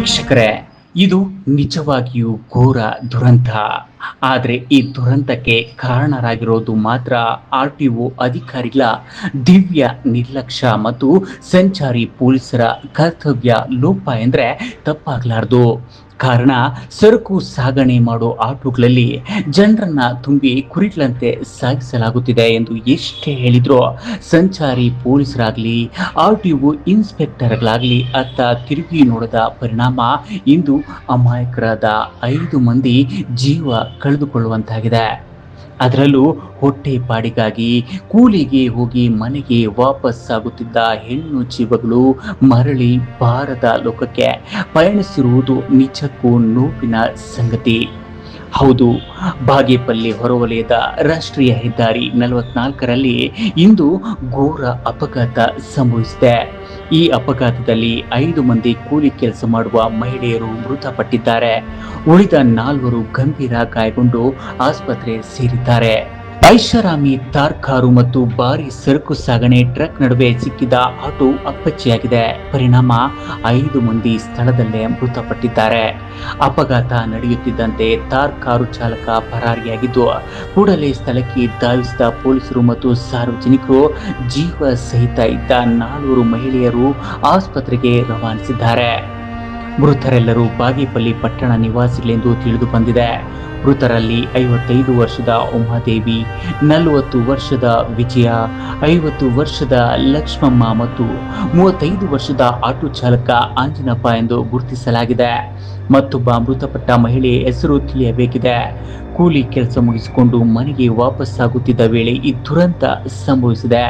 ವೀಕ್ಷಕರೇ, ಇದು ನಿಜವಾಗಿಯೂ ಘೋರ ದುರಂತ. ಆದರೆ ಈ ದುರಂತಕ್ಕೆ ಕಾರಣರಾಗಿರೋದು ಮಾತ್ರ RTO ಅಧಿಕಾರಿಗಳ ದಿವ್ಯ ನಿರ್ಲಕ್ಷ್ಯ ಮತ್ತು ಸಂಚಾರಿ ಪೊಲೀಸರ ಕರ್ತವ್ಯ ಲೋಪ ಎಂದರೆ ತಪ್ಪಾಗಲಾರದು. ಕಾರಣ, ಸರಕು ಸಾಗಣೆ ಮಾಡೋ ಆಟೋಗಳಲ್ಲಿ ಜನರನ್ನ ತುಂಬಿ ಕುರಿಗಳಂತೆ ಸಾಗಿಸಲಾಗುತ್ತಿದೆ ಎಂದು ಎಷ್ಟೇ ಹೇಳಿದ್ರು ಸಂಚಾರಿ ಪೊಲೀಸರಾಗಲಿ RTO ಇನ್ಸ್ಪೆಕ್ಟರ್ಗಳಾಗಲಿ ಅತ್ತ ತಿರುಗಿ ನೋಡದ ಪರಿಣಾಮ ಇಂದು ಅಮಾಯಕರಾದ 5 ಮಂದಿ ಜೀವ ಕಳೆದುಕೊಳ್ಳುವಂತಾಗಿದೆ. ಅದರಲ್ಲೂ ಹೊಟ್ಟೆಪಾಡಿಗಾಗಿ ಕೂಲಿಗೆ ಹೋಗಿ ಮನೆಗೆ ವಾಪಸ್ಸಾಗುತ್ತಿದ್ದ ಹೆಣ್ಣು ಜೀವಗಳು ಮರಳಿ ಬಾರದ ಲೋಕಕ್ಕೆ ಪಯಣಿಸಿರುವುದು ನಿಜಕ್ಕೂ ನೋವಿನ ಸಂಗತಿ. ಹೌದು, ಬಾಗೇಪಲ್ಲಿ ಹೊರವಲಯದ ರಾಷ್ಟ್ರೀಯ ಹೆದ್ದಾರಿ 44ರಲ್ಲಿ ಇಂದು ಘೋರ ಅಪಘಾತ ಸಂಭವಿಸಿದೆ. ಈ ಅಪಘಾತದಲ್ಲಿ 5 ಮಂದಿ ಕೂಲಿ ಕೆಲಸ ಮಾಡುವ ಮಹಿಳೆಯರು ಮೃತಪಟ್ಟಿದ್ದಾರೆ. ಉಳಿದ 4 ಗಂಭೀರ ಗಾಯಗೊಂಡು ಆಸ್ಪತ್ರೆ ಸೇರಿದ್ದಾರೆ. ಐಷಾರಾಮಿ ಥಾರ್ ಕಾರು ಮತ್ತು ಭಾರಿ ಸರಕು ಸಾಗಣೆ ಟ್ರಕ್ ನಡುವೆ ಸಿಕ್ಕಿದ ಆಟೋ ಅಪ್ಪಚ್ಚಿಯಾಗಿದೆ. ಪರಿಣಾಮ 5 ಮಂದಿ ಸ್ಥಳದಲ್ಲೇ ಮೃತಪಟ್ಟಿದ್ದಾರೆ. ಅಪಘಾತ ನಡೆಯುತ್ತಿದ್ದಂತೆ ಥಾರ್ ಕಾರು ಚಾಲಕ ಪರಾರಿಯಾಗಿದ್ದು, ಕೂಡಲೇ ಸ್ಥಳಕ್ಕೆ ಧಾವಿಸಿದ ಪೊಲೀಸರು ಮತ್ತು ಸಾರ್ವಜನಿಕರು ಜೀವ ಸಹಿತ ಇದ್ದ 4 ಮಹಿಳೆಯರು ಆಸ್ಪತ್ರೆಗೆ ರವಾನಿಸಿದ್ದಾರೆ. ಮೃತರೆಲ್ಲರೂ ಬಾಗೇಪಲ್ಲಿ ಪಟ್ಟಣ ನಿವಾಸಿಗಳೆಂದು ತಿಳಿದು ಬಂದಿದೆ. ಮೃತರಲ್ಲಿ 55 ವರ್ಷದ ಉಮಾದೇವಿ, 40 ವರ್ಷದ ವಿಜಯ, 50 ವರ್ಷದ ಲಕ್ಷ್ಮಮ್ಮ ಮತ್ತು 35 ವರ್ಷದ ಆಟೋ ಚಾಲಕ ಆಂಜನಪ್ಪ ಎಂದು ಗುರುತಿಸಲಾಗಿದೆ. ಮತ್ತೊಬ್ಬ ಮೃತಪಟ್ಟ ಮಹಿಳೆ ಹೆಸರು ತಿಳಿಯಬೇಕಿದೆ. ಕೂಲಿ ಕೆಲಸ ಮುಗಿಸಿಕೊಂಡು ಮನೆಗೆ ವಾಪಸ್ಸಾಗುತ್ತಿದ್ದ ವೇಳೆ ಈ ದುರಂತ ಸಂಭವಿಸಿದೆ.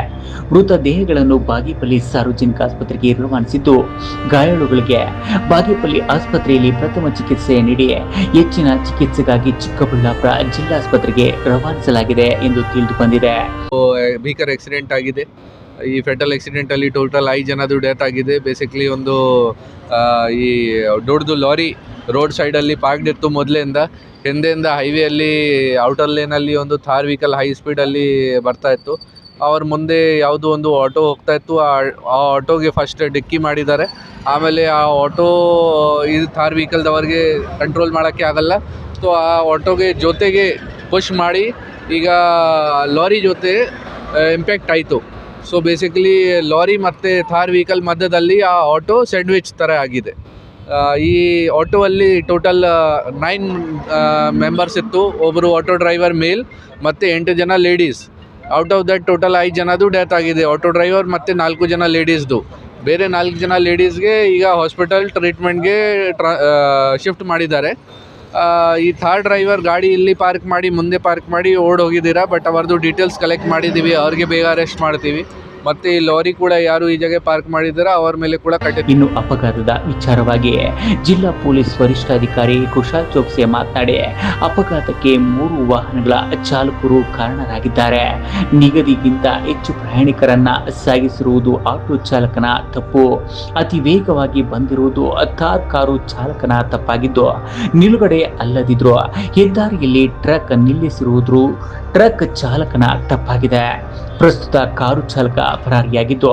ಮೃತ ದೇಹಗಳನ್ನು ಬಾಗೇಪಲ್ಲಿ ಸಾರ್ವಜನಿಕ ಆಸ್ಪತ್ರೆಗೆ ರವಾನಿಸಿದ್ದು, ಗಾಯಾಳುಗಳಿಗೆ ಬಾಗೇಪಲ್ಲಿ ಆಸ್ಪತ್ರೆಯಲ್ಲಿ ಪ್ರಥಮ ಚಿಕಿತ್ಸೆ ನೀಡಿ ಹೆಚ್ಚಿನ ಚಿಕಿತ್ಸೆಗಾಗಿ ಚಿಕ್ಕಬಳ್ಳಾಪುರ ಜಿಲ್ಲಾಸ್ಪತ್ರೆಗೆ ರವಾನಿಸಲಾಗಿದೆ ಎಂದು ತಿಳಿದು ಬಂದಿದೆ. ಭೀಕರ ಆಕ್ಸಿಡೆಂಟ್ ಆಗಿದೆ. ಈ ಫೆಟಲ್ ಆಕ್ಸಿಡೆಂಟ್ ಅಲ್ಲಿ ಟೋಟಲ್ 5 ಜನದು ಡೆತ್ ಆಗಿದೆ. ಬೇಸಿಕ್ಲಿ ಒಂದು ಈ ದೊಡ್ಡದು ಲಾರಿ ರೋಡ್ ಸೈಡಲ್ಲಿ ಪಾರ್ಕ್ಡ್ ಇತ್ತು ಮೊದಲಿಂದ. ಹಿಂದೆಯಿಂದ ಹೈವೇಯಲ್ಲಿ ಔಟರ್ ಲೇನಲ್ಲಿ ಒಂದು ಥಾರ್ ವೆಹಿಕಲ್ ಹೈ ಸ್ಪೀಡಲ್ಲಿ ಬರ್ತಾ ಇತ್ತು. ಅವ್ರ ಮುಂದೆ ಯಾವುದೋ ಒಂದು ಆಟೋ ಹೋಗ್ತಾ ಇತ್ತು. ಆ ಆಟೋಗೆ ಫಸ್ಟ್ ಡಿಕ್ಕಿ ಮಾಡಿದ್ದಾರೆ. ಆಮೇಲೆ ಆ ಆಟೋ ಇದು ಥಾರ್ ವೆಹಿಕಲ್ದವ್ರಿಗೆ ಕಂಟ್ರೋಲ್ ಮಾಡೋಕ್ಕೆ ಆಗಲ್ಲ. ಸೊ ಆ ಆಟೋಗೆ ಜೊತೆಗೆ ಪುಷ್ ಮಾಡಿ ಈಗ ಲಾರಿ ಜೊತೆ ಇಂಪ್ಯಾಕ್ಟ್ ಆಯಿತು. ಸೊ ಬೇಸಿಕಲಿ ಲಾರಿ ಮತ್ತು ಥಾರ್ ವೆಹಿಕಲ್ ಮಧ್ಯದಲ್ಲಿ ಆ ಆಟೋ ಸ್ಯಾಂಡ್ವಿಚ್ ಥರ ಆಗಿದೆ. ಈ ಆಟೋವಲ್ಲಿ ಟೋಟಲ್ 9 ಮೆಂಬರ್ಸ್ ಇತ್ತು. ಒಬ್ಬರು ಆಟೋ ಡ್ರೈವರ್ ಮೇಲ್ ಮತ್ತು 8 ಜನ ladies. Out of that total 5 ಜನದು ಡೆತ್ ಆಗಿದೆ, ಆಟೋ ಡ್ರೈವರ್ ಮತ್ತು 4 ಜನ ಲೇಡೀಸ್ದು. ಬೇರೆ 4 ಜನ ಲೇಡೀಸ್ಗೆ ಈಗ ಹಾಸ್ಪಿಟಲ್ ಟ್ರೀಟ್ಮೆಂಟ್ಗೆ ಶಿಫ್ಟ್ ಮಾಡಿದ್ದಾರೆ. ಈ ಥಾರ್ ಡ್ರೈವರ್ ಗಾಡಿ ಇಲ್ಲಿ ಪಾರ್ಕ್ ಮಾಡಿ ಮುಂದೆ ಪಾರ್ಕ್ ಮಾಡಿ ಹೋಗಿದ್ದೀರಾ, ಬಟ್ ಅವ್ರದ್ದು ಡೀಟೇಲ್ಸ್ ಕಲೆಕ್ಟ್ ಮಾಡಿದ್ದೀವಿ. ಅವ್ರಿಗೆ ಬೇಗ ಅರೆಸ್ಟ್ ಮಾಡ್ತೀವಿ. ಮತ್ತೆ ಈ ಲಾರಿ ಕೂಡ ಯಾರು ಈ ಜಾಗ ಪಾರ್ಕ್ ಮಾಡಿದಾರ ಅವ್ರ ಮೇಲೆ ಕೂಡ ಇನ್ನು ಅಪಘಾತದ ವಿಚಾರವಾಗಿ ಜಿಲ್ಲಾ ಪೊಲೀಸ್ ವರಿಷ್ಠಾಧಿಕಾರಿ ಕುಶಾಲ್ ಚೋಕ್ಸಿ ಮಾತನಾಡಿ, ಅಪಘಾತಕ್ಕೆ 3 ವಾಹನಗಳ ಚಾಲಕರು ಕಾರಣರಾಗಿದ್ದಾರೆ. ನಿಗದಿಗಿಂತ ಹೆಚ್ಚು ಪ್ರಯಾಣಿಕರನ್ನ ಸಾಗಿಸಿರುವುದು ಆಟೋ ಚಾಲಕನ ತಪ್ಪು. ಅತಿ ವೇಗವಾಗಿ ಬಂದಿರುವುದು ಥಾರ್ ಕಾರು ಚಾಲಕನ ತಪ್ಪಾಗಿದ್ದು, ನಿಲುಗಡೆ ಅಲ್ಲದಿದ್ರು ಹೆದ್ದಾರಿಯಲ್ಲಿ ಟ್ರಕ್ ನಿಲ್ಲಿಸಿರುವುದು ಟ್ರಕ್ ಚಾಲಕನ ತಪ್ಪಾಗಿದೆ. ಪ್ರಸ್ತುತ ಕಾರು ಚಾಲಕ ಪರಾರಿಯಾಗಿದ್ದು,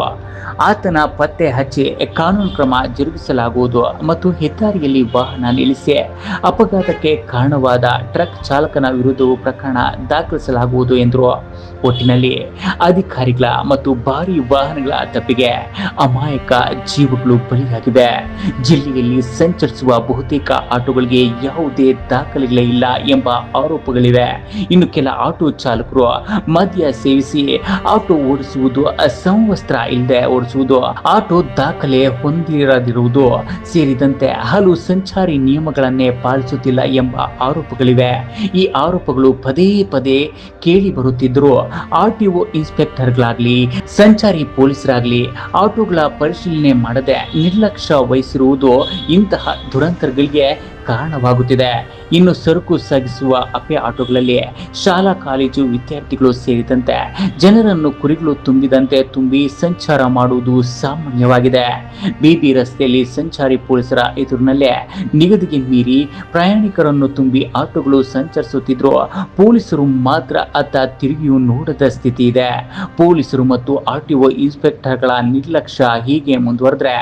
ಆತನ ಪತ್ತೆ ಹಚ್ಚಿ ಕಾನೂನು ಕ್ರಮ ಜರುಗಿಸಲಾಗುವುದು ಮತ್ತು ಹೆದ್ದಾರಿಯಲ್ಲಿ ವಾಹನ ನಿಲ್ಲಿಸಿ ಅಪಘಾತಕ್ಕೆ ಕಾರಣವಾದ ಟ್ರಕ್ ಚಾಲಕನ ವಿರುದ್ಧವೂ ಪ್ರಕರಣ ದಾಖಲಿಸಲಾಗುವುದು ಎಂದರು. ಒಟ್ಟಿನಲ್ಲಿ ಅಧಿಕಾರಿಗಳ ಮತ್ತು ಭಾರೀ ವಾಹನಗಳ ತಪ್ಪಿಗೆ ಅಮಾಯಕ ಜೀವಗಳು ಬಲಿಯಾಗಿವೆ. ಜಿಲ್ಲೆಯಲ್ಲಿ ಸಂಚರಿಸುವ ಬಹುತೇಕ ಆಟೋಗಳಿಗೆ ಯಾವುದೇ ದಾಖಲೆಗಳೇ ಇಲ್ಲ ಎಂಬ ಆರೋಪಗಳಿವೆ. ಇನ್ನು ಕೆಲ ಆಟೋ ಚಾಲಕರು ಮದ್ಯ ಸೇವಿಸಿ ಆಟೋ ಓಡಿಸುವುದು, ಸಮವಸ್ತ್ರ ಇಲ್ಲದೆ ಓಡಿಸುವುದು, ಆಟೋ ದಾಖಲೆ ಹೊಂದಿರದಿರುವುದು ಸೇರಿದಂತೆ ಹಲವು ಸಂಚಾರಿ ನಿಯಮಗಳನ್ನೇ ಪಾಲಿಸುತ್ತಿಲ್ಲ ಎಂಬ ಆರೋಪಗಳಿವೆ. ಈ ಆರೋಪಗಳು ಪದೇ ಪದೇ ಕೇಳಿ ಬರುತ್ತಿದ್ದರೂ RTO ಇನ್ಸ್ಪೆಕ್ಟರ್ಗಳಾಗಲಿ ಸಂಚಾರಿ ಪೊಲೀಸರಾಗಲಿ ಆಟೋಗಳ ಪರಿಶೀಲನೆ ಮಾಡದೆ ನಿರ್ಲಕ್ಷ್ಯ ವಹಿಸಿರುವುದು ಇಂತಹ ದುರಂತಗಳಿಗೆ ಕಾರಣವಾಗುತ್ತಿದೆ. ಇನ್ನು ಸರಕು ಸಾಗಿಸುವ ಅಪೆ ಆಟೋಗಳಲ್ಲಿ ಶಾಲಾ ಕಾಲೇಜು ವಿದ್ಯಾರ್ಥಿಗಳು ಸೇರಿದಂತೆ ಜನರನ್ನು ಕುರಿಗಳು ತುಂಬಿದಂತೆ ತುಂಬಿ ಸಂಚಾರ ಮಾಡುವುದು ಸಾಮಾನ್ಯವಾಗಿದೆ. ಬಿಬಿ ರಸ್ತೆಯಲ್ಲಿ ಸಂಚಾರಿ ಪೊಲೀಸರ ಎದುರಿನಲ್ಲೇ ನಿಗದಿಗೆ ಮೀರಿ ಪ್ರಯಾಣಿಕರನ್ನು ತುಂಬಿ ಆಟೋಗಳು ಸಂಚರಿಸುತ್ತಿದ್ರು. ಪೊಲೀಸರು ಮಾತ್ರ ಅತ್ತ ತಿರುಗಿಯೂ ನೋಡದ ಸ್ಥಿತಿ ಇದೆ. ಪೊಲೀಸರು ಮತ್ತು ಆರ್ಟಿಒ ಇನ್ಸ್ಪೆಕ್ಟರ್ಗಳ ನಿರ್ಲಕ್ಷ್ಯ ಹೀಗೆ ಮುಂದುವರೆದ್ರೆ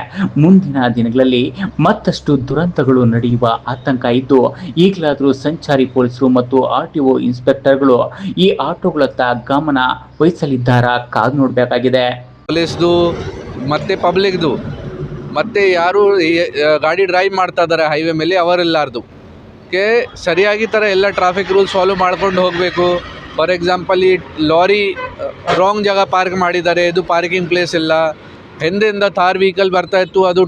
ಮುಂದಿನ ದಿನಗಳಲ್ಲಿ ಮತ್ತಷ್ಟು ದುರಂತಗಳು ನಡೆಯುವ ಆತಂಕ ಇದ್ದು, ಈಗಲಾದರೂ ಸಂಚಾರಿ ಪೊಲೀಸರು ಮತ್ತು ಆರ್ಟಿಒ ಇನ್ಸ್ಪೆಕ್ಟರ್ಗಳು ಈ ಆಟೋಗಳತ್ತ ಗಮನ ವಹಿಸಲಿದ್ದಾರಾ ಕಾದು ನೋಡಬೇಕಾಗಿದೆ. ಪೊಲೀಸ್ದು ಮತ್ತು ಪಬ್ಲಿಕ್ದು ಮತ್ತು ಯಾರು ಗಾಡಿ ಡ್ರೈವ್ ಮಾಡ್ತಾ ಇದ್ದಾರೆ ಹೈವೇ ಮೇಲೆ ಅವರೆಲ್ಲಾರ್ದು ಸರಿಯಾಗಿ ಥರ ಎಲ್ಲ ಟ್ರಾಫಿಕ್ ರೂಲ್ಸ್ ಫಾಲೋ ಮಾಡ್ಕೊಂಡು ಹೋಗಬೇಕು. ಫಾರ್ ಎಕ್ಸಾಂಪಲ್, ಈ ಲಾರಿ ರಾಂಗ್ ಜಾಗ ಪಾರ್ಕ್ ಮಾಡಿದ್ದಾರೆ, ಇದು ಪಾರ್ಕಿಂಗ್ ಪ್ಲೇಸ್ ಇಲ್ಲ. ಹಿಂದೆಯಿಂದ ಥಾರ್ ವೆಹಿಕಲ್ ಬರ್ತಾ ಇತ್ತು, ಅದು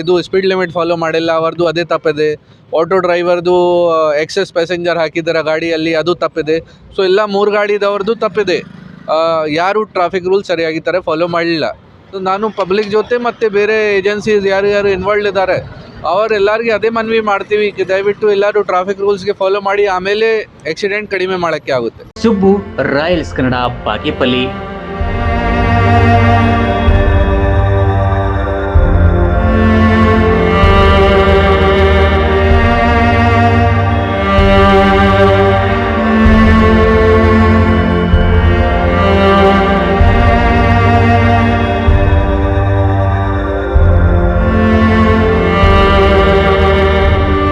ಇದು ಸ್ಪೀಡ್ ಲಿಮಿಟ್ ಫಾಲೋ ಮಾಡಿಲ್ಲ, ಅವರದು ಅದೇ ತಪ್ಪಿದೆ. ಆಟೋ ಡ್ರೈವರ್ದು ಎಕ್ಸೆಸ್ ಪ್ಯಾಸೆಂಜರ್ ಹಾಕಿದ್ದಾರೆ ಗಾಡಿಯಲ್ಲಿ, ಅದು ತಪ್ಪಿದೆ. ಸೊ ಎಲ್ಲ 3 ಗಾಡಿದವ್ರದ್ದು ತಪ್ಪಿದೆ. ಯಾರು ಟ್ರಾಫಿಕ್ ರೂಲ್ಸ್ ಸರಿಯಾಗಿ ಥರ ಫಾಲೋ ಮಾಡಲಿಲ್ಲ. ಸೊ ನಾನು ಪಬ್ಲಿಕ್ ಜೊತೆ ಮತ್ತು ಬೇರೆ ಏಜೆನ್ಸೀಸ್ ಯಾರು ಇನ್ವಾಲ್ವ್ ಇದ್ದಾರೆ ಅವರೆಲ್ಲರಿಗೆ ಅದೇ ಮನವಿ ಮಾಡ್ತೀವಿ, ದಯವಿಟ್ಟು ಎಲ್ಲರೂ ಟ್ರಾಫಿಕ್ ರೂಲ್ಸ್ಗೆ ಫಾಲೋ ಮಾಡಿ, ಆಮೇಲೆ ಆಕ್ಸಿಡೆಂಟ್ ಕಡಿಮೆ ಮಾಡೋಕ್ಕೆ ಆಗುತ್ತೆ. ಸುಬ್ಬು, ರಾಯಲ್ಸ್ ಕನ್ನಡ, ಬಾಗೇಪಲ್ಲಿ.